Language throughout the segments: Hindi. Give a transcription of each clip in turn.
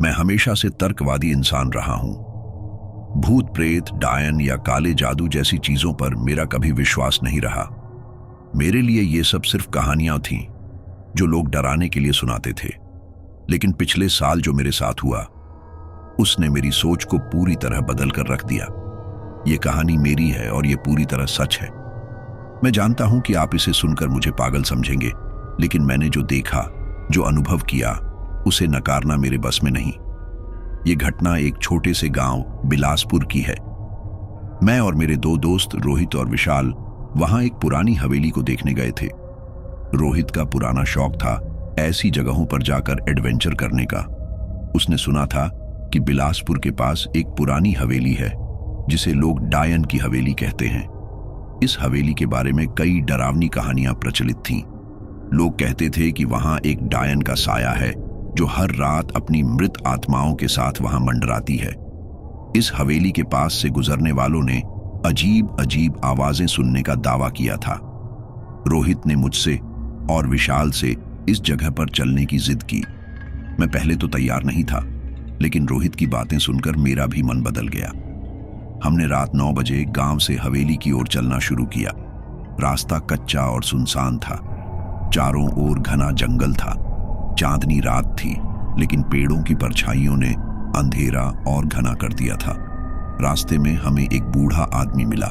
मैं हमेशा से तर्कवादी इंसान रहा हूं। भूत प्रेत, डायन या काले जादू जैसी चीजों पर मेरा कभी विश्वास नहीं रहा। मेरे लिए ये सब सिर्फ कहानियां थीं जो लोग डराने के लिए सुनाते थे। लेकिन पिछले साल जो मेरे साथ हुआ, उसने मेरी सोच को पूरी तरह बदल कर रख दिया। ये कहानी मेरी है और ये पूरी तरह सच है। मैं जानता हूं कि आप इसे सुनकर मुझे पागल समझेंगे, लेकिन मैंने जो देखा, जो अनुभव किया, उसे नकारना मेरे बस में नहीं। ये घटना एक छोटे से गांव बिलासपुर की है। मैं और मेरे दो दोस्त रोहित और विशाल वहां एक पुरानी हवेली को देखने गए थे। रोहित का पुराना शौक था ऐसी जगहों पर जाकर एडवेंचर करने का। उसने सुना था कि बिलासपुर के पास एक पुरानी हवेली है जिसे लोग डायन की हवेली कहते हैं। इस हवेली के बारे में कई डरावनी कहानियां प्रचलित थीं। लोग कहते थे कि वहां एक डायन का साया है जो हर रात अपनी मृत आत्माओं के साथ वहां मंडराती है। इस हवेली के पास से गुजरने वालों ने अजीब अजीब आवाजें सुनने का दावा किया था। रोहित ने मुझसे और विशाल से इस जगह पर चलने की जिद की। मैं पहले तो तैयार नहीं था, लेकिन रोहित की बातें सुनकर मेरा भी मन बदल गया। हमने रात 9 बजे गांव से हवेली की ओर चलना शुरू किया। रास्ता कच्चा और सुनसान था। चारों ओर घना जंगल था। चांदनी रात थी, लेकिन पेड़ों की परछाइयों ने अंधेरा और घना कर दिया था। रास्ते में हमें एक बूढ़ा आदमी मिला।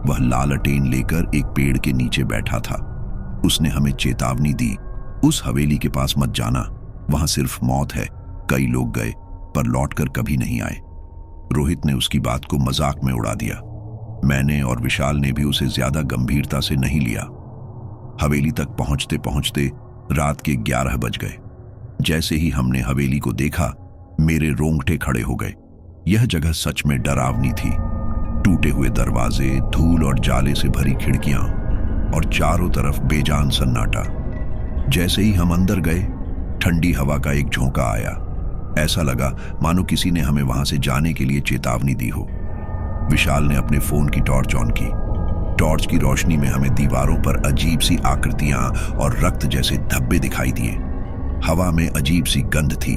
वह लालटेन लेकर एक पेड़ के नीचे बैठा था। उसने हमें चेतावनी दी, उस हवेली के पास मत जाना, वहां सिर्फ मौत है। कई लोग गए पर लौटकर कभी नहीं आए। रोहित ने उसकी बात को मजाक में उड़ा दिया। मैंने और विशाल ने भी उसे ज्यादा गंभीरता से नहीं लिया। हवेली तक पहुंचते पहुंचते रात के 11 बज गए। जैसे ही हमने हवेली को देखा, मेरे रोंगटे खड़े हो गए। यह जगह सच में डरावनी थी। टूटे हुए दरवाजे, धूल और जाले से भरी खिड़कियां और चारों तरफ बेजान सन्नाटा। जैसे ही हम अंदर गए, ठंडी हवा का एक झोंका आया। ऐसा लगा मानो किसी ने हमें वहां से जाने के लिए चेतावनी दी हो। विशाल ने अपने फोन की टॉर्च ऑन की। टॉर्च की रोशनी में हमें दीवारों पर अजीब सी आकृतियां और रक्त जैसे धब्बे दिखाई दिए। हवा में अजीब सी गंध थी।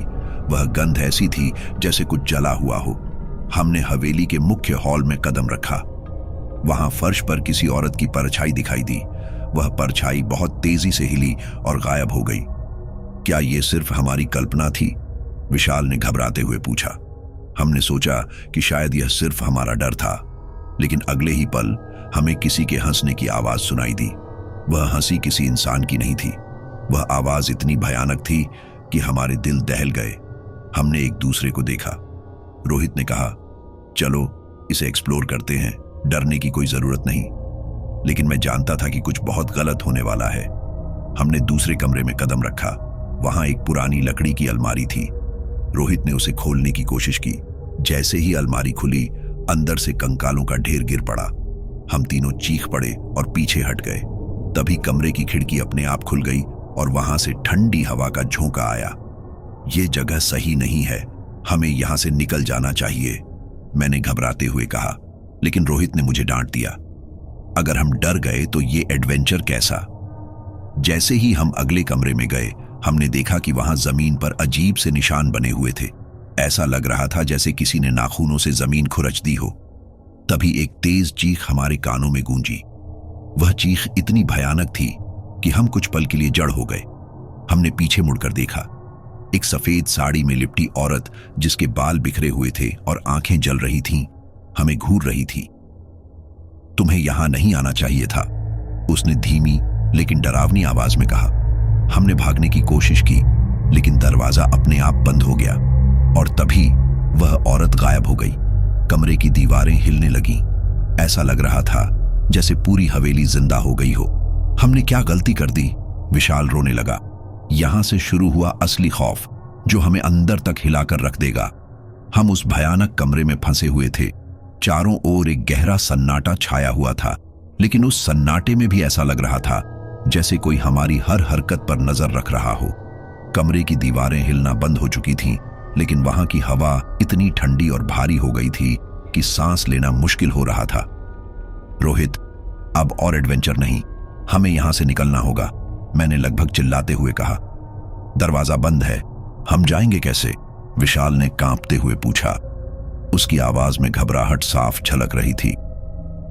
वह गंध ऐसी थी जैसे कुछ जला हुआ हो। हमने हवेली के मुख्य हॉल में कदम रखा। वहां फर्श पर किसी औरत की परछाई दिखाई दी। वह परछाई बहुत तेजी से हिली और गायब हो गई। क्या यह सिर्फ हमारी कल्पना थी? विशाल ने घबराते हुए पूछा। हमने सोचा कि शायद यह सिर्फ हमारा डर था, लेकिन अगले ही पल हमें किसी के हंसने की आवाज सुनाई दी। वह हंसी किसी इंसान की नहीं थी। वह आवाज इतनी भयानक थी कि हमारे दिल दहल गए। हमने एक दूसरे को देखा। रोहित ने कहा, चलो इसे एक्सप्लोर करते हैं, डरने की कोई जरूरत नहीं। लेकिन मैं जानता था कि कुछ बहुत गलत होने वाला है। हमने दूसरे कमरे में कदम रखा। वहां एक पुरानी लकड़ी की अलमारी थी। रोहित ने उसे खोलने की कोशिश की। जैसे ही अलमारी खुली, अंदर से कंकालों का ढेर गिर पड़ा। हम तीनों चीख पड़े और पीछे हट गए। तभी कमरे की खिड़की अपने आप खुल गई और वहां से ठंडी हवा का झोंका आया। ये जगह सही नहीं है, हमें यहां से निकल जाना चाहिए, मैंने घबराते हुए कहा। लेकिन रोहित ने मुझे डांट दिया, अगर हम डर गए तो ये एडवेंचर कैसा। जैसे ही हम अगले कमरे में गए, हमने देखा कि वहां जमीन पर अजीब से निशान बने हुए थे। ऐसा लग रहा था जैसे किसी ने नाखूनों से जमीन खुरच दी हो। तभी एक तेज चीख हमारे कानों में गूंजी। वह चीख इतनी भयानक थी कि हम कुछ पल के लिए जड़ हो गए। हमने पीछे मुड़कर देखा। एक सफेद साड़ी में लिपटी औरत, जिसके बाल बिखरे हुए थे और आंखें जल रही थीं, हमें घूर रही थी। तुम्हें यहां नहीं आना चाहिए था, उसने धीमी लेकिन डरावनी आवाज में कहा। हमने भागने की कोशिश की, लेकिन दरवाजा अपने आप बंद हो गया और तभी वह औरत गायब हो गई। कमरे की दीवारें हिलने लगीं। ऐसा लग रहा था जैसे पूरी हवेली जिंदा हो गई हो। हमने क्या गलती कर दी? विशाल रोने लगा। यहां से शुरू हुआ असली खौफ, जो हमें अंदर तक हिलाकर रख देगा। हम उस भयानक कमरे में फंसे हुए थे। चारों ओर एक गहरा सन्नाटा छाया हुआ था, लेकिन उस सन्नाटे में भी ऐसा लग रहा था जैसे कोई हमारी हर हरकत पर नजर रख रहा हो। कमरे की दीवारें हिलना बंद हो चुकी थीं, लेकिन वहां की हवा इतनी ठंडी और भारी हो गई थी कि सांस लेना मुश्किल हो रहा था। रोहित, अब और एडवेंचर नहीं, हमें यहां से निकलना होगा, मैंने लगभग चिल्लाते हुए कहा। दरवाजा बंद है, हम जाएंगे कैसे? विशाल ने कांपते हुए पूछा। उसकी आवाज में घबराहट साफ झलक रही थी।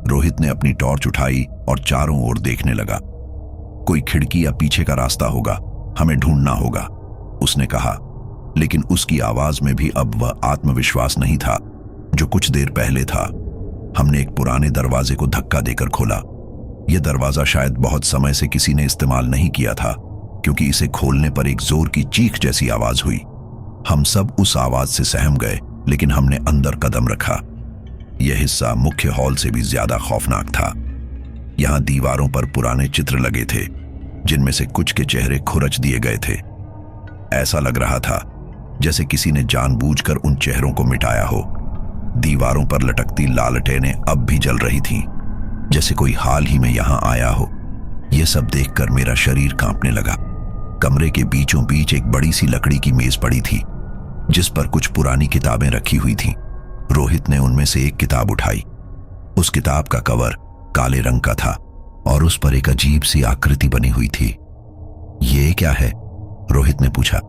रोहित ने अपनी टॉर्च उठाई और चारों ओर देखने लगा। कोई खिड़की या पीछे का रास्ता होगा, हमें ढूंढना होगा, उसने कहा। लेकिन उसकी आवाज में भी अब वह आत्मविश्वास नहीं था जो कुछ देर पहले था। हमने एक पुराने दरवाजे को धक्का देकर खोला। यह दरवाजा शायद बहुत समय से किसी ने इस्तेमाल नहीं किया था, क्योंकि इसे खोलने पर एक जोर की चीख जैसी आवाज हुई। हम सब उस आवाज से सहम गए, लेकिन हमने अंदर कदम रखा। यह हिस्सा मुख्य हॉल से भी ज्यादा खौफनाक था। यहां दीवारों पर पुराने चित्र लगे थे, जिनमें से कुछ के चेहरे खुरच दिए गए थे। ऐसा लग रहा था जैसे किसी ने जानबूझकर उन चेहरों को मिटाया हो। दीवारों पर लटकती लालटेनें अब भी जल रही थीं, जैसे कोई हाल ही में यहां आया हो। यह सब देखकर मेरा शरीर कांपने लगा। कमरे के बीचों बीच एक बड़ी सी लकड़ी की मेज पड़ी थी, जिस पर कुछ पुरानी किताबें रखी हुई थीं। रोहित ने उनमें से एक किताब उठाई। उस किताब का कवर काले रंग का था और उस पर एक अजीब सी आकृति बनी हुई थी। ये क्या है? रोहित ने पूछा।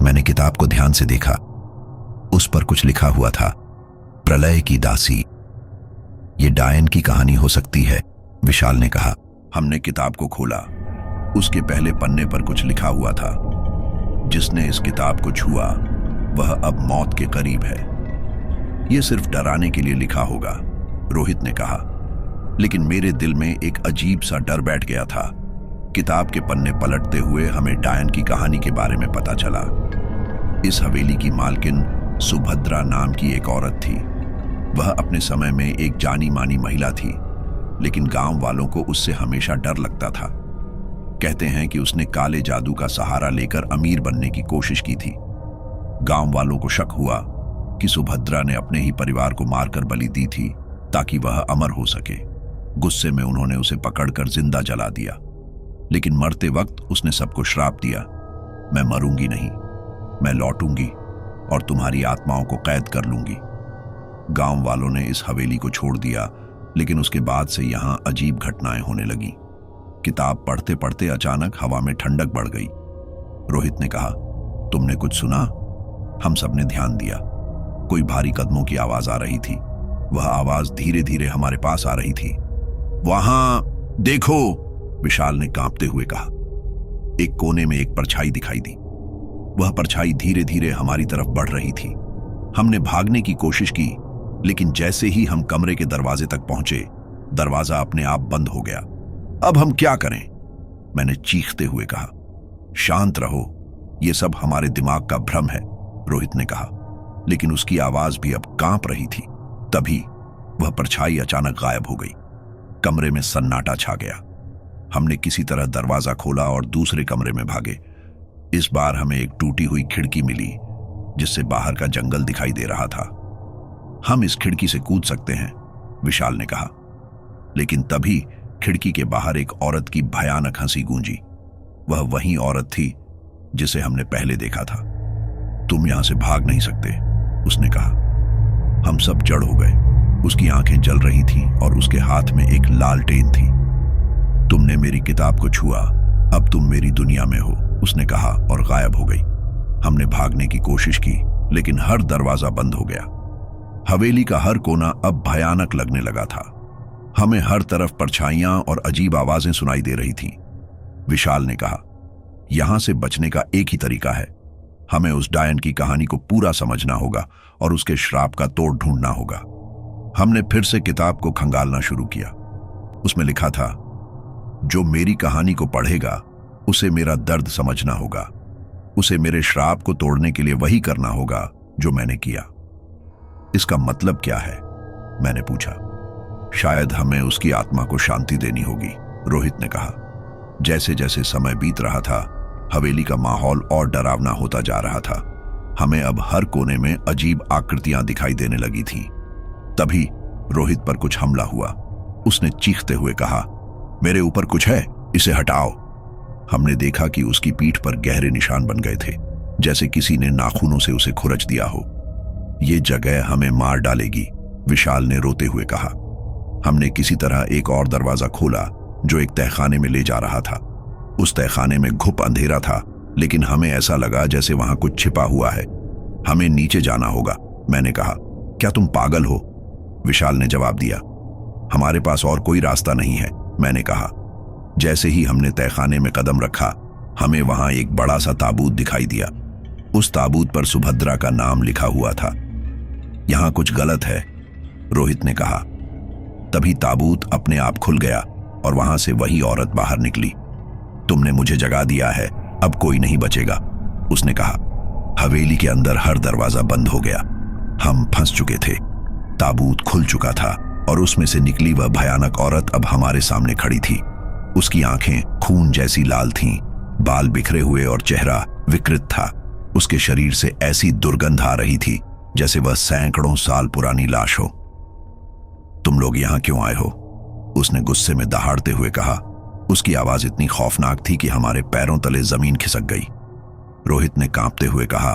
मैंने किताब को ध्यान से देखा। उस पर कुछ लिखा हुआ था, प्रलय की दासी। ये डायन की कहानी हो सकती है, विशाल ने कहा। हमने किताब को खोला। उसके पहले पन्ने पर कुछ लिखा हुआ था, जिसने इस किताब को छुआ वह अब मौत के करीब है। यह सिर्फ डराने के लिए लिखा होगा, रोहित ने कहा। लेकिन मेरे दिल में एक अजीब सा डर बैठ गया था। किताब के पन्ने पलटते हुए हमें डायन की कहानी के बारे में पता चला। इस हवेली की मालकिन सुभद्रा नाम की एक औरत थी। वह अपने समय में एक जानी मानी महिला थी, लेकिन गांव वालों को उससे हमेशा डर लगता था। कहते हैं कि उसने काले जादू का सहारा लेकर अमीर बनने की कोशिश की थी। गांव वालों को शक हुआ कि सुभद्रा ने अपने ही परिवार को मारकर बलि दी थी ताकि वह अमर हो सके। गुस्से में उन्होंने उसे पकड़कर जिंदा जला दिया, लेकिन मरते वक्त उसने सबको श्राप दिया, मैं मरूंगी नहीं, मैं लौटूंगी और तुम्हारी आत्माओं को कैद कर लूंगी। गांव वालों ने इस हवेली को छोड़ दिया, लेकिन उसके बाद से यहां अजीब घटनाएं होने लगी। किताब पढ़ते पढ़ते अचानक हवा में ठंडक बढ़ गई। रोहित ने कहा, तुमने कुछ सुना? हम सबने ध्यान दिया। कोई भारी कदमों की आवाज आ रही थी। वह आवाज धीरे धीरे हमारे पास आ रही थी। वहां देखो, विशाल ने कांपते हुए कहा। एक कोने में एक परछाई दिखाई दी। वह परछाई धीरे धीरे हमारी तरफ बढ़ रही थी। हमने भागने की कोशिश की, लेकिन जैसे ही हम कमरे के दरवाजे तक पहुंचे, दरवाजा अपने आप बंद हो गया। अब हम क्या करें? मैंने चीखते हुए कहा। शांत रहो, यह सब हमारे दिमाग का भ्रम है, रोहित ने कहा। लेकिन उसकी आवाज भी अब कांप रही थी। तभी वह परछाई अचानक गायब हो गई। कमरे में सन्नाटा छा गया। हमने किसी तरह दरवाजा खोला और दूसरे कमरे में भागे। इस बार हमें एक टूटी हुई खिड़की मिली, जिससे बाहर का जंगल दिखाई दे रहा था। हम इस खिड़की से कूद सकते हैं, विशाल ने कहा। लेकिन तभी खिड़की के बाहर एक औरत की भयानक हंसी गूंजी। वह वही औरत थी जिसे हमने पहले देखा था। तुम यहां से भाग नहीं सकते, उसने कहा। हम सब जड़ हो गए। उसकी आंखें जल रही थीं और उसके हाथ में एक लालटेन थी। तुमने मेरी किताब को छुआ, अब तुम मेरी दुनिया में हो, उसने कहा और गायब हो गई। हमने भागने की कोशिश की, लेकिन हर दरवाजा बंद हो गया। हवेली का हर कोना अब भयानक लगने लगा था। हमें हर तरफ परछाइयां और अजीब आवाजें सुनाई दे रही थीं। विशाल ने कहा, यहां से बचने का एक ही तरीका है। हमें उस डायन की कहानी को पूरा समझना होगा और उसके श्राप का तोड़ ढूंढना होगा। हमने फिर से किताब को खंगालना शुरू किया। उसमें लिखा था, जो मेरी कहानी को पढ़ेगा उसे मेरा दर्द समझना होगा। उसे मेरे श्राप को तोड़ने के लिए वही करना होगा जो मैंने किया। इसका मतलब क्या है? मैंने पूछा। शायद हमें उसकी आत्मा को शांति देनी होगी, रोहित ने कहा। जैसे जैसे समय बीत रहा था, हवेली का माहौल और डरावना होता जा रहा था। हमें अब हर कोने में अजीब आकृतियां दिखाई देने लगी थीं। तभी रोहित पर कुछ हमला हुआ। उसने चीखते हुए कहा, मेरे ऊपर कुछ है, इसे हटाओ। हमने देखा कि उसकी पीठ पर गहरे निशान बन गए थे, जैसे किसी ने नाखूनों से उसे खुरच दिया हो। ये जगह हमें मार डालेगी, विशाल ने रोते हुए कहा। हमने किसी तरह एक और दरवाजा खोला जो एक तहखाने में ले जा रहा था। उस तहखाने में घुप अंधेरा था, लेकिन हमें ऐसा लगा जैसे वहां कुछ छिपा हुआ है। हमें नीचे जाना होगा, मैंने कहा। क्या तुम पागल हो? विशाल ने जवाब दिया। हमारे पास और कोई रास्ता नहीं है, मैंने कहा। जैसे ही हमने तहखाने में कदम रखा, हमें वहां एक बड़ा सा ताबूत दिखाई दिया। उस ताबूत पर सुभद्रा का नाम लिखा हुआ था। यहां कुछ गलत है, रोहित ने कहा। तभी ताबूत अपने आप खुल गया और वहां से वही औरत बाहर निकली। तुमने मुझे जगा दिया है, अब कोई नहीं बचेगा, उसने कहा। हवेली के अंदर हर दरवाजा बंद हो गया। हम फंस चुके थे। ताबूत खुल चुका था और उसमें से निकली वह भयानक औरत अब हमारे सामने खड़ी थी। उसकी आंखें खून जैसी लाल थीं, बाल बिखरे हुए और चेहरा विकृत था। उसके शरीर से ऐसी दुर्गंध आ रही थी जैसे वह सैकड़ों साल पुरानी लाश हो। तुम लोग यहां क्यों आए हो? उसने गुस्से में दहाड़ते हुए कहा। उसकी आवाज इतनी खौफनाक थी कि हमारे पैरों तले जमीन खिसक गई। रोहित ने कांपते हुए कहा,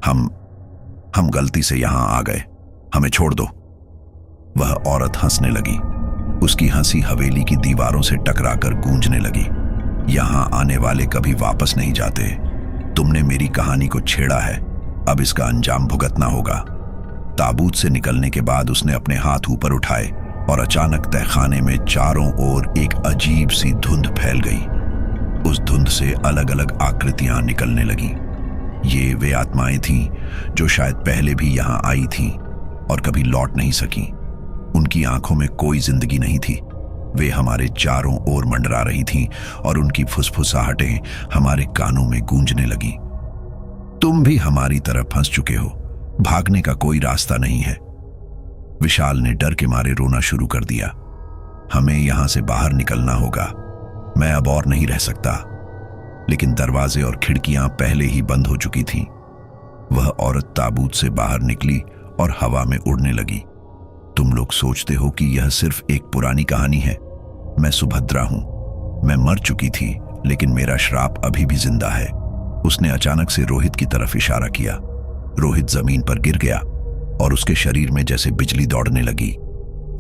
हम गलती से यहां आ गए, हमें छोड़ दो। वह औरत हंसने लगी। उसकी हंसी हवेली की दीवारों से टकराकर गूंजने लगी। यहां आने वाले कभी वापस नहीं जाते। तुमने मेरी कहानी को छेड़ा है, अब इसका अंजाम भुगतना होगा। ताबूत से निकलने के बाद उसने अपने हाथ ऊपर उठाए और अचानक तहखाने में चारों ओर एक अजीब सी धुंध फैल गई। उस धुंध से अलग अलग आकृतियां निकलने लगीं। ये वे आत्माएं थीं जो शायद पहले भी यहां आई थीं और कभी लौट नहीं सकीं। उनकी आंखों में कोई जिंदगी नहीं थी। वे हमारे चारों ओर मंडरा रही थीं और उनकी फुसफुसाहटें हमारे कानों में गूंजने लगीं। तुम भी हमारी तरह फंस चुके हो, भागने का कोई रास्ता नहीं है। विशाल ने डर के मारे रोना शुरू कर दिया। हमें यहां से बाहर निकलना होगा, मैं अब और नहीं रह सकता। लेकिन दरवाजे और खिड़कियां पहले ही बंद हो चुकी थीं। वह औरत ताबूत से बाहर निकली और हवा में उड़ने लगी। तुम लोग सोचते हो कि यह सिर्फ एक पुरानी कहानी है। मैं सुभद्रा हूं। मैं मर चुकी थी, लेकिन मेरा श्राप अभी भी जिंदा है। उसने अचानक से रोहित की तरफ इशारा किया। रोहित जमीन पर गिर गया और उसके शरीर में जैसे बिजली दौड़ने लगी।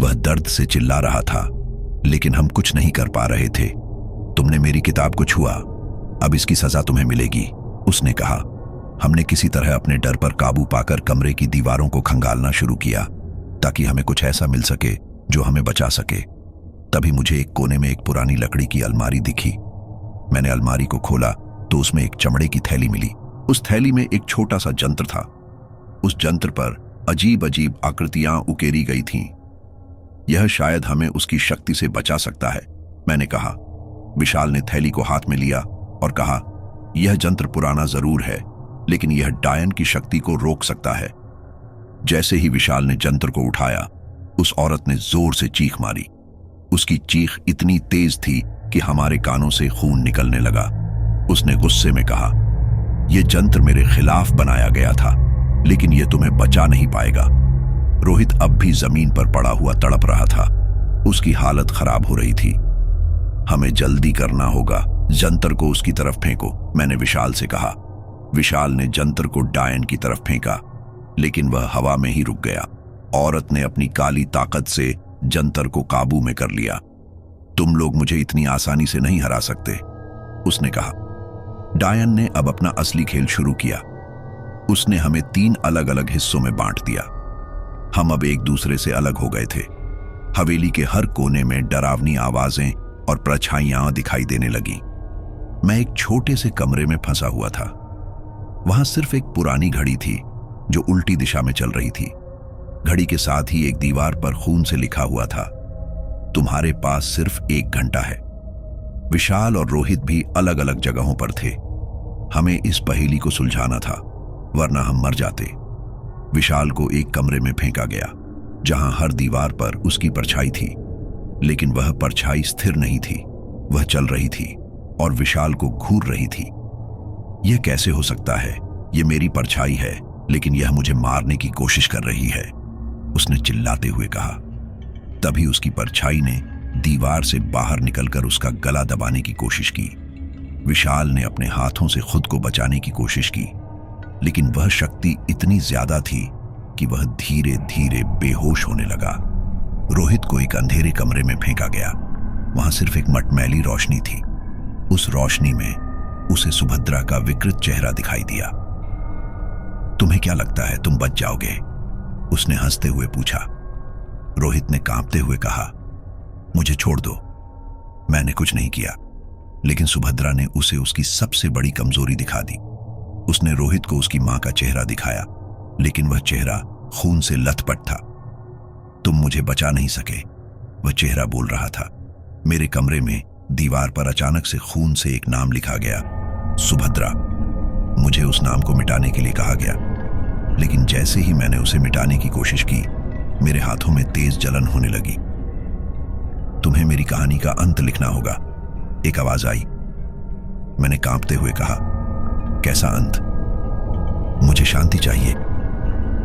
वह दर्द से चिल्ला रहा था, लेकिन हम कुछ नहीं कर पा रहे थे। तुमने मेरी किताब को छुआ, अब इसकी सजा तुम्हें मिलेगी, उसने कहा। हमने किसी तरह अपने डर पर काबू पाकर कमरे की दीवारों को खंगालना शुरू किया ताकि हमें कुछ ऐसा मिल सके जो हमें बचा सके। तभी मुझे एक कोने में एक पुरानी लकड़ी की अलमारी दिखी। मैंने अलमारी को खोला तो उसमें एक चमड़े की थैली मिली। उस थैली में एक छोटा सा जंत्र था। उस जंत्र पर अजीब अजीब आकृतियां उकेरी गई थीं। यह शायद हमें उसकी शक्ति से बचा सकता है, मैंने कहा। विशाल ने थैली को हाथ में लिया और कहा, यह जंत्र पुराना जरूर है, लेकिन यह डायन की शक्ति को रोक सकता है। जैसे ही विशाल ने जंत्र को उठाया, उस औरत ने जोर से चीख मारी। उसकी चीख इतनी तेज थी कि हमारे कानों से खून निकलने लगा। उसने गुस्से में कहा, यह जंत्र मेरे खिलाफ बनाया गया था, लेकिन यह तुम्हें बचा नहीं पाएगा। रोहित अब भी जमीन पर पड़ा हुआ तड़प रहा था। उसकी हालत खराब हो रही थी। हमें जल्दी करना होगा, जंतर को उसकी तरफ फेंको, मैंने विशाल से कहा। विशाल ने जंतर को डायन की तरफ फेंका, लेकिन वह हवा में ही रुक गया। औरत ने अपनी काली ताकत से जंतर को काबू में कर लिया। तुम लोग मुझे इतनी आसानी से नहीं हरा सकते, उसने कहा। डायन ने अब अपना असली खेल शुरू किया। उसने हमें 3 अलग अलग हिस्सों में बांट दिया। हम अब एक दूसरे से अलग हो गए थे। हवेली के हर कोने में डरावनी आवाजें और परछाइयां दिखाई देने लगी। मैं एक छोटे से कमरे में फंसा हुआ था। वहां सिर्फ एक पुरानी घड़ी थी जो उल्टी दिशा में चल रही थी। घड़ी के साथ ही एक दीवार पर खून से लिखा हुआ था, तुम्हारे पास सिर्फ 1 घंटा है। विशाल और रोहित भी अलग अलग जगहों पर थे। हमें इस पहेली को सुलझाना था, वरना हम मर जाते। विशाल को एक कमरे में फेंका गया जहां हर दीवार पर उसकी परछाई थी, लेकिन वह परछाई स्थिर नहीं थी। वह चल रही थी और विशाल को घूर रही थी। यह कैसे हो सकता है? यह मेरी परछाई है, लेकिन यह मुझे मारने की कोशिश कर रही है, उसने चिल्लाते हुए कहा। तभी उसकी परछाई ने दीवार से बाहर निकलकर उसका गला दबाने की कोशिश की। विशाल ने अपने हाथों से खुद को बचाने की कोशिश की, लेकिन वह शक्ति इतनी ज्यादा थी कि वह धीरे धीरे बेहोश होने लगा। रोहित को एक अंधेरे कमरे में फेंका गया। वहां सिर्फ एक मटमैली रोशनी थी। उस रोशनी में उसे सुभद्रा का विकृत चेहरा दिखाई दिया। तुम्हें क्या लगता है तुम बच जाओगे? उसने हंसते हुए पूछा। रोहित ने कांपते हुए कहा, मुझे छोड़ दो। मैंने कुछ नहीं किया, लेकिन सुभद्रा ने उसे उसकी सबसे बड़ी कमजोरी दिखा दी। उसने रोहित को उसकी मां का चेहरा दिखाया, लेकिन वह चेहरा खून से लथपथ था। तुम मुझे बचा नहीं सके, वह चेहरा बोल रहा था। मेरे कमरे में दीवार पर अचानक से खून से एक नाम लिखा गया, सुभद्रा। मुझे उस नाम को मिटाने के लिए कहा गया, लेकिन जैसे ही मैंने उसे मिटाने की कोशिश की, मेरे हाथों में तेज जलन होने लगी। तुम्हें मेरी कहानी का अंत लिखना होगा, एक आवाज आई। मैंने कांपते हुए कहा, कैसा अंत? मुझे शांति चाहिए,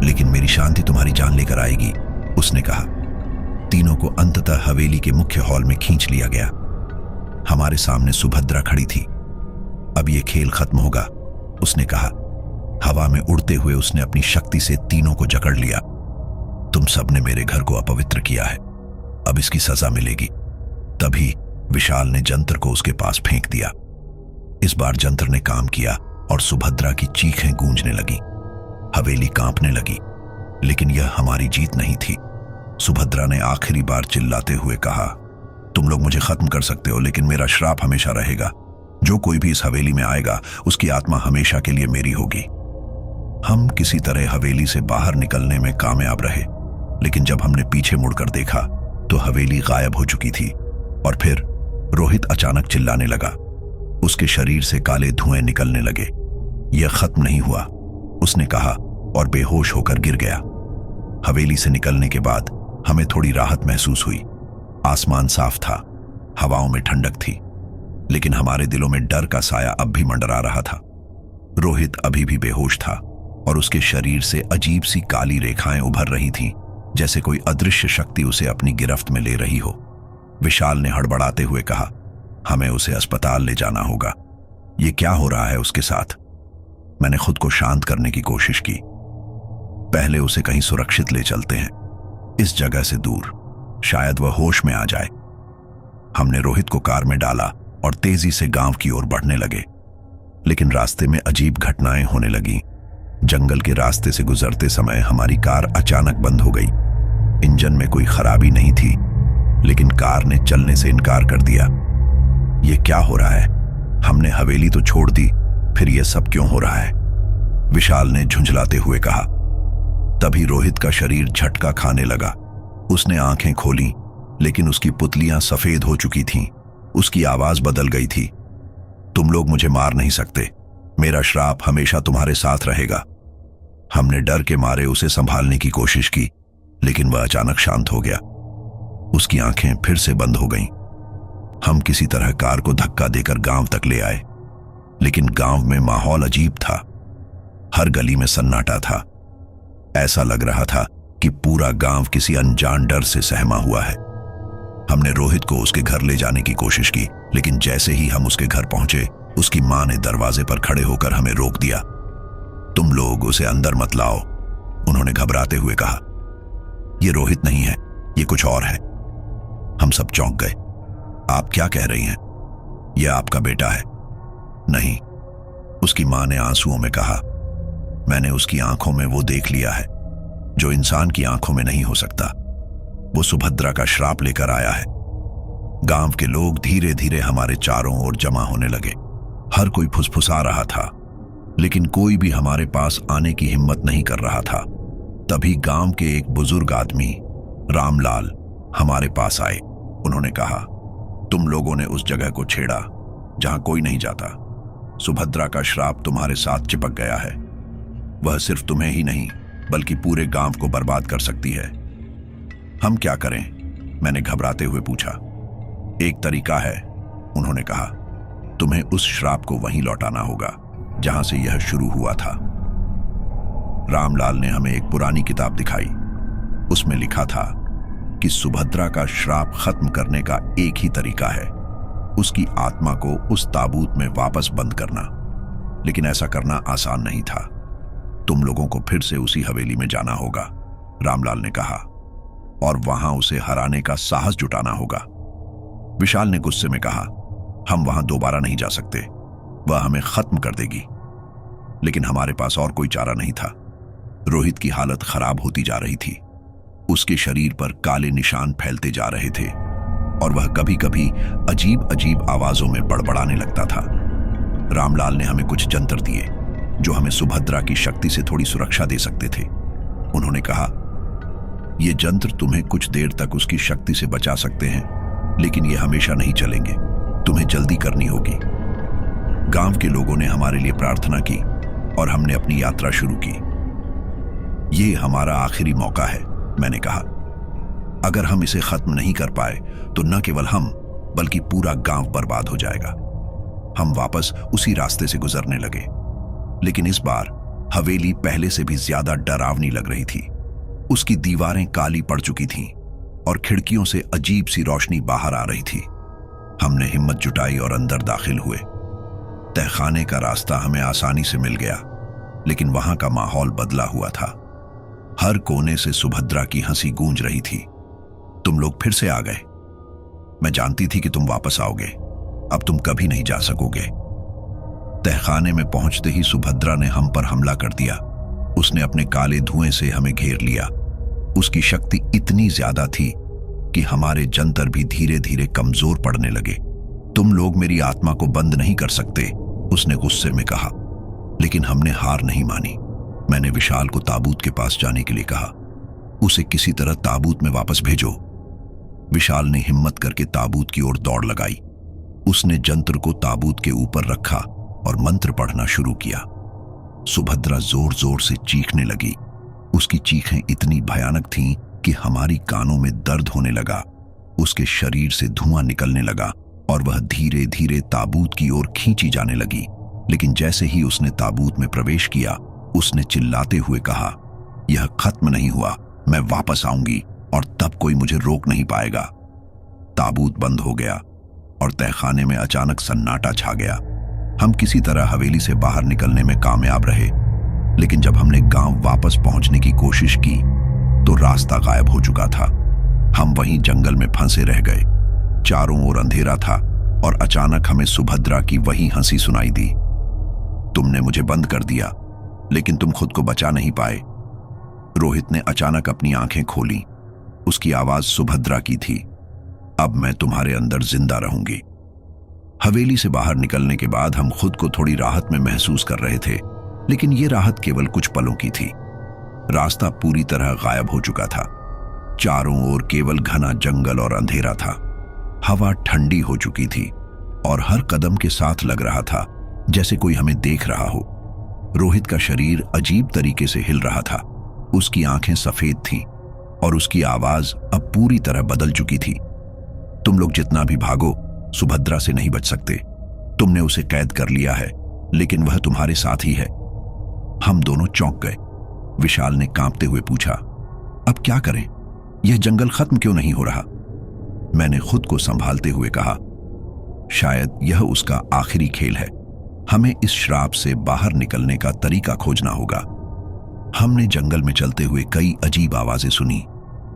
लेकिन मेरी शांति तुम्हारी जान लेकर आएगी, उसने कहा। तीनों को अंततः हवेली के मुख्य हॉल में खींच लिया गया। हमारे सामने सुभद्रा खड़ी थी। अब यह खेल खत्म होगा, उसने कहा। हवा में उड़ते हुए उसने अपनी शक्ति से तीनों को जकड़ लिया। तुम सबने मेरे घर को अपवित्र किया है, अब इसकी सजा मिलेगी। तभी विशाल ने जंतर को उसके पास फेंक दिया। इस बार जंतर ने काम किया और सुभद्रा की चीखें गूंजने लगी। हवेली कांपने लगी, लेकिन यह हमारी जीत नहीं थी। सुभद्रा ने आखिरी बार चिल्लाते हुए कहा, तुम लोग मुझे खत्म कर सकते हो, लेकिन मेरा श्राप हमेशा रहेगा। जो कोई भी इस हवेली में आएगा, उसकी आत्मा हमेशा के लिए मेरी होगी। हम किसी तरह हवेली से बाहर निकलने में कामयाब रहे, लेकिन जब हमने पीछे मुड़कर देखा तो हवेली गायब हो चुकी थी। और फिर रोहित अचानक चिल्लाने लगा। उसके शरीर से काले धुएं निकलने लगे। यह खत्म नहीं हुआ, उसने कहा, और बेहोश होकर गिर गया। हवेली से निकलने के बाद हमें थोड़ी राहत महसूस हुई। आसमान साफ था, हवाओं में ठंडक थी, लेकिन हमारे दिलों में डर का साया अब भी मंडरा रहा था। रोहित अभी भी बेहोश था और उसके शरीर से अजीब सी काली रेखाएं उभर रही थीं, जैसे कोई अदृश्य शक्ति उसे अपनी गिरफ्त में ले रही हो। विशाल ने हड़बड़ाते हुए कहा, हमें उसे अस्पताल ले जाना होगा। ये क्या हो रहा है उसके साथ? मैंने खुद को शांत करने की कोशिश की। पहले उसे कहीं सुरक्षित ले चलते हैं, इस जगह से दूर, शायद वह होश में आ जाए। हमने रोहित को कार में डाला और तेजी से गांव की ओर बढ़ने लगे, लेकिन रास्ते में अजीब घटनाएं होने लगीं। जंगल के रास्ते से गुजरते समय हमारी कार अचानक बंद हो गई। इंजन में कोई खराबी नहीं थी, लेकिन कार ने चलने से इनकार कर दिया। यह क्या हो रहा है? हमने हवेली तो छोड़ दी, फिर यह सब क्यों हो रहा है? विशाल ने झुंझलाते हुए कहा। तभी रोहित का शरीर झटका खाने लगा। उसने आंखें खोलीं, लेकिन उसकी पुतलियां सफेद हो चुकी थीं। उसकी आवाज बदल गई थी। तुम लोग मुझे मार नहीं सकते, मेरा श्राप हमेशा तुम्हारे साथ रहेगा। हमने डर के मारे उसे संभालने की कोशिश की, लेकिन वह अचानक शांत हो गया। उसकी आंखें फिर से बंद हो गईं। हम किसी तरह कार को धक्का देकर गांव तक ले आए, लेकिन गांव में माहौल अजीब था। हर गली में सन्नाटा था। ऐसा लग रहा था कि पूरा गांव किसी अनजान डर से सहमा हुआ है। हमने रोहित को उसके घर ले जाने की कोशिश की, लेकिन जैसे ही हम उसके घर पहुंचे, उसकी मां ने दरवाजे पर खड़े होकर हमें रोक दिया। तुम लोग उसे अंदर मत लाओ, उन्होंने घबराते हुए कहा। यह रोहित नहीं है, यह कुछ और है। हम सब चौंक गए। आप क्या कह रही हैं? यह आपका बेटा है। नहीं, उसकी मां ने आंसुओं में कहा। मैंने उसकी आंखों में वो देख लिया है जो इंसान की आंखों में नहीं हो सकता। वो सुभद्रा का श्राप लेकर आया है। गांव के लोग धीरे धीरे हमारे चारों ओर जमा होने लगे। हर कोई फुसफुसा रहा था, लेकिन कोई भी हमारे पास आने की हिम्मत नहीं कर रहा था। तभी गांव के एक बुजुर्ग आदमी रामलाल हमारे पास आए। उन्होंने कहा, तुम लोगों ने उस जगह को छेड़ा जहां कोई नहीं जाता। सुभद्रा का श्राप तुम्हारे साथ चिपक गया है। वह सिर्फ तुम्हें ही नहीं, बल्कि पूरे गांव को बर्बाद कर सकती है। हम क्या करें? मैंने घबराते हुए पूछा। एक तरीका है, उन्होंने कहा। तुम्हें उस श्राप को वहीं लौटाना होगा जहां से यह शुरू हुआ था। रामलाल ने हमें एक पुरानी किताब दिखाई। उसमें लिखा था कि सुभद्रा का श्राप खत्म करने का एक ही तरीका है, उसकी आत्मा को उस ताबूत में वापस बंद करना। लेकिन ऐसा करना आसान नहीं था। तुम लोगों को फिर से उसी हवेली में जाना होगा, रामलाल ने कहा, और वहां उसे हराने का साहस जुटाना होगा। विशाल ने गुस्से में कहा, हम वहां दोबारा नहीं जा सकते, वह हमें खत्म कर देगी। लेकिन हमारे पास और कोई चारा नहीं था। रोहित की हालत खराब होती जा रही थी। उसके शरीर पर काले निशान फैलते जा रहे थे और वह कभी कभी अजीब अजीब आवाजों में बड़बड़ाने लगता था। रामलाल ने हमें कुछ जंतर दिए जो हमें सुभद्रा की शक्ति से थोड़ी सुरक्षा दे सकते थे। उन्होंने कहा, ये जंत्र तुम्हें कुछ देर तक उसकी शक्ति से बचा सकते हैं, लेकिन ये हमेशा नहीं चलेंगे। तुम्हें जल्दी करनी होगी। गांव के लोगों ने हमारे लिए प्रार्थना की और हमने अपनी यात्रा शुरू की। ये हमारा आखिरी मौका है, मैंने कहा। अगर हम इसे खत्म नहीं कर पाए तो न केवल हम बल्कि पूरा गांव बर्बाद हो जाएगा। हम वापस उसी रास्ते से गुजरने लगे, लेकिन इस बार हवेली पहले से भी ज्यादा डरावनी लग रही थी। उसकी दीवारें काली पड़ चुकी थीं और खिड़कियों से अजीब सी रोशनी बाहर आ रही थी। हमने हिम्मत जुटाई और अंदर दाखिल हुए। तहखाने का रास्ता हमें आसानी से मिल गया, लेकिन वहां का माहौल बदला हुआ था। हर कोने से सुभद्रा की हंसी गूंज रही थी। तुम लोग फिर से आ गए। मैं जानती थी कि तुम वापस आओगे। अब तुम कभी नहीं जा सकोगे। तहखाने में पहुंचते ही सुभद्रा ने हम पर हमला कर दिया। उसने अपने काले धुएं से हमें घेर लिया। उसकी शक्ति इतनी ज्यादा थी कि हमारे जंतर भी धीरे धीरे कमजोर पड़ने लगे। तुम लोग मेरी आत्मा को बंद नहीं कर सकते, उसने गुस्से में कहा। लेकिन हमने हार नहीं मानी। मैंने विशाल को ताबूत के पास जाने के लिए कहा। उसे किसी तरह ताबूत में वापस भेजो। विशाल ने हिम्मत करके ताबूत की ओर दौड़ लगाई। उसने जंत्र को ताबूत के ऊपर रखा और मंत्र पढ़ना शुरू किया। सुभद्रा जोर जोर से चीखने लगी। उसकी चीखें इतनी भयानक थीं कि हमारी कानों में दर्द होने लगा। उसके शरीर से धुआं निकलने लगा और वह धीरे धीरे ताबूत की ओर खींची जाने लगी। लेकिन जैसे ही उसने ताबूत में प्रवेश किया, उसने चिल्लाते हुए कहा, यह खत्म नहीं हुआ, मैं वापस आऊंगी और तब कोई मुझे रोक नहीं पाएगा। ताबूत बंद हो गया और तहखाने में अचानक सन्नाटा छा गया। हम किसी तरह हवेली से बाहर निकलने में कामयाब रहे, लेकिन जब हमने गांव वापस पहुंचने की कोशिश की तो रास्ता गायब हो चुका था। हम वहीं जंगल में फंसे रह गए। चारों ओर अंधेरा था और अचानक हमें सुभद्रा की वही हंसी सुनाई दी। तुमने मुझे बंद कर दिया, लेकिन तुम खुद को बचा नहीं पाए। रोहित ने अचानक अपनी आंखें खोली। उसकी आवाज सुभद्रा की थी, अब मैं तुम्हारे अंदर जिंदा रहूंगी। हवेली से बाहर निकलने के बाद हम खुद को थोड़ी राहत में महसूस कर रहे थे, लेकिन यह राहत केवल कुछ पलों की थी। रास्ता पूरी तरह गायब हो चुका था। चारों ओर केवल घना जंगल और अंधेरा था। हवा ठंडी हो चुकी थी और हर कदम के साथ लग रहा था जैसे कोई हमें देख रहा हो। रोहित का शरीर अजीब तरीके से हिल रहा था। उसकी आंखें सफेद थीं और उसकी आवाज अब पूरी तरह बदल चुकी थी। तुम लोग जितना भी भागो, सुभद्रा से नहीं बच सकते। तुमने उसे कैद कर लिया है, लेकिन वह तुम्हारे साथ ही है। हम दोनों चौंक गए। विशाल ने कांपते हुए पूछा, अब क्या करें? यह जंगल खत्म क्यों नहीं हो रहा? मैंने खुद को संभालते हुए कहा, शायद यह उसका आखिरी खेल है। हमें इस श्राप से बाहर निकलने का तरीका खोजना होगा। हमने जंगल में चलते हुए कई अजीब आवाजें सुनी,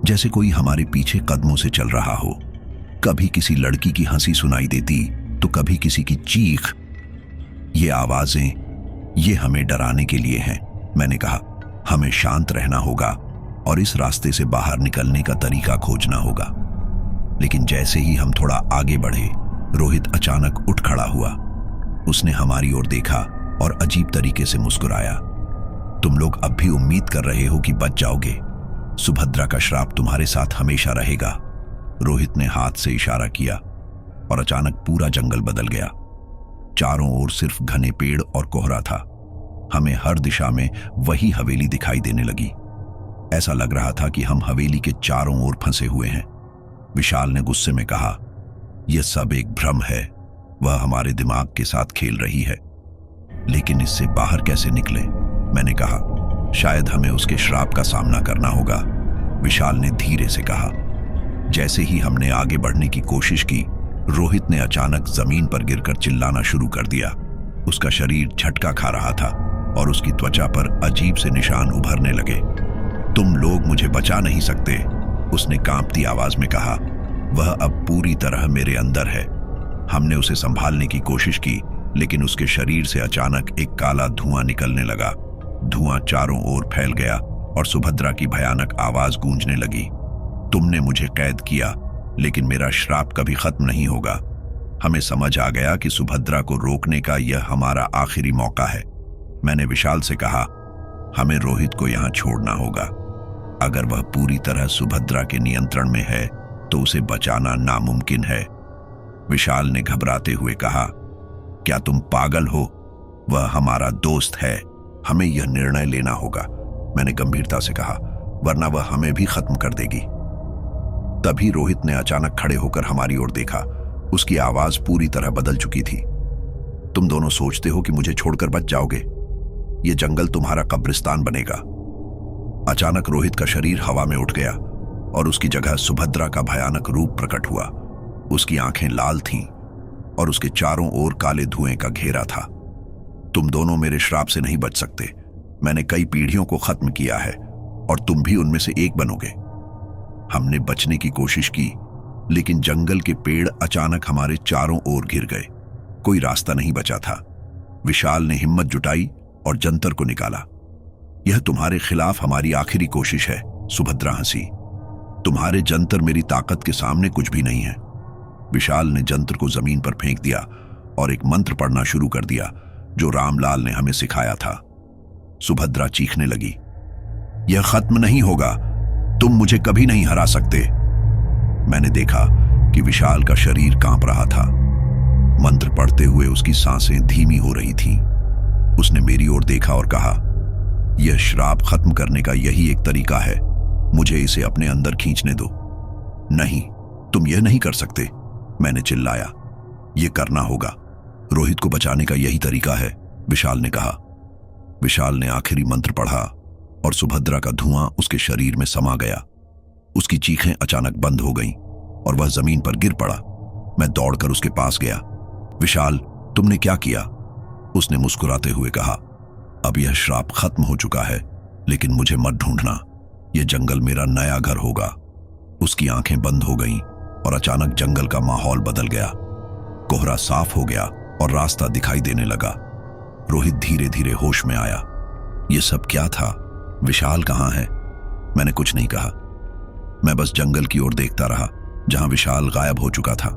जैसे कोई हमारे पीछे कदमों से चल रहा हो। कभी किसी लड़की की हंसी सुनाई देती तो कभी किसी की चीख। ये आवाजें, ये हमें डराने के लिए हैं, मैंने कहा। हमें शांत रहना होगा और इस रास्ते से बाहर निकलने का तरीका खोजना होगा। लेकिन जैसे ही हम थोड़ा आगे बढ़े, रोहित अचानक उठ खड़ा हुआ। उसने हमारी ओर देखा और अजीब तरीके से मुस्कुराया। तुम लोग अब भी उम्मीद कर रहे हो कि बच जाओगे? सुभद्रा का श्राप तुम्हारे साथ हमेशा रहेगा। रोहित ने हाथ से इशारा किया और अचानक पूरा जंगल बदल गया। चारों ओर सिर्फ घने पेड़ और कोहरा था। हमें हर दिशा में वही हवेली दिखाई देने लगी। ऐसा लग रहा था कि हम हवेली के चारों ओर फंसे हुए हैं। विशाल ने गुस्से में कहा, यह सब एक भ्रम है। वह हमारे दिमाग के साथ खेल रही है। लेकिन इससे बाहर कैसे निकले? मैंने कहा, शायद हमें उसके श्राप का सामना करना होगा। विशाल ने धीरे से कहा। जैसे ही हमने आगे बढ़ने की कोशिश की, रोहित ने अचानक जमीन पर गिरकर चिल्लाना शुरू कर दिया। उसका शरीर झटका खा रहा था और उसकी त्वचा पर अजीब से निशान उभरने लगे। तुम लोग मुझे बचा नहीं सकते, उसने कांपती आवाज में कहा। वह अब पूरी तरह मेरे अंदर है। हमने उसे संभालने की कोशिश की, लेकिन उसके शरीर से अचानक एक काला धुआं निकलने लगा, धुआं चारों ओर फैल गया और सुभद्रा की भयानक आवाज गूंजने लगी। तुमने मुझे कैद किया, लेकिन मेरा श्राप कभी खत्म नहीं होगा। हमें समझ आ गया कि सुभद्रा को रोकने का यह हमारा आखिरी मौका है। मैंने विशाल से कहा, हमें रोहित को यहां छोड़ना होगा। अगर वह पूरी तरह सुभद्रा के नियंत्रण में है तो उसे बचाना नामुमकिन है। विशाल ने घबराते हुए कहा, क्या तुम पागल हो? वह हमारा दोस्त है, हमें यह निर्णय लेना होगा। मैंने गंभीरता से कहा, वरना वह हमें भी खत्म कर देगी। तभी रोहित ने अचानक खड़े होकर हमारी ओर देखा। उसकी आवाज पूरी तरह बदल चुकी थी। तुम दोनों सोचते हो कि मुझे छोड़कर बच जाओगे? यह जंगल तुम्हारा कब्रिस्तान बनेगा। अचानक रोहित का शरीर हवा में उठ गया और उसकी जगह सुभद्रा का भयानक रूप प्रकट हुआ। उसकी आंखें लाल थीं और उसके चारों ओर काले धुएं का घेरा था। तुम दोनों मेरे श्राप से नहीं बच सकते। मैंने कई पीढ़ियों को खत्म किया है और तुम भी उनमें से एक बनोगे। हमने बचने की कोशिश की, लेकिन जंगल के पेड़ अचानक हमारे चारों ओर घिर गए। कोई रास्ता नहीं बचा था। विशाल ने हिम्मत जुटाई और जंतर को निकाला। यह तुम्हारे खिलाफ हमारी आखिरी कोशिश है। सुभद्रा हंसी। तुम्हारे जंतर मेरी ताकत के सामने कुछ भी नहीं है। विशाल ने जंतर को जमीन पर फेंक दिया और एक मंत्र पढ़ना शुरू कर दिया जो रामलाल ने हमें सिखाया था। सुभद्रा चीखने लगी, यह खत्म नहीं होगा, तुम मुझे कभी नहीं हरा सकते। मैंने देखा कि विशाल का शरीर कांप रहा था। मंत्र पढ़ते हुए उसकी सांसें धीमी हो रही थीं। उसने मेरी ओर देखा और कहा, यह श्राप खत्म करने का यही एक तरीका है। मुझे इसे अपने अंदर खींचने दो। नहीं, तुम यह नहीं कर सकते, मैंने चिल्लाया। यह करना होगा। रोहित को बचाने का यही तरीका है, विशाल ने कहा। विशाल ने आखिरी मंत्र पढ़ा और सुभद्रा का धुआं उसके शरीर में समा गया। उसकी चीखें अचानक बंद हो गईं और वह जमीन पर गिर पड़ा। मैं दौड़कर उसके पास गया। विशाल, तुमने क्या किया? उसने मुस्कुराते हुए कहा, अब यह श्राप खत्म हो चुका है, लेकिन मुझे मत ढूंढना। यह जंगल मेरा नया घर होगा। उसकी आंखें बंद हो गईं और अचानक जंगल का माहौल बदल गया। कोहरा साफ हो गया और रास्ता दिखाई देने लगा। रोहित धीरे धीरे होश में आया। यह सब क्या था? विशाल कहाँ है? मैंने कुछ नहीं कहा। मैं बस जंगल की ओर देखता रहा जहां विशाल गायब हो चुका था।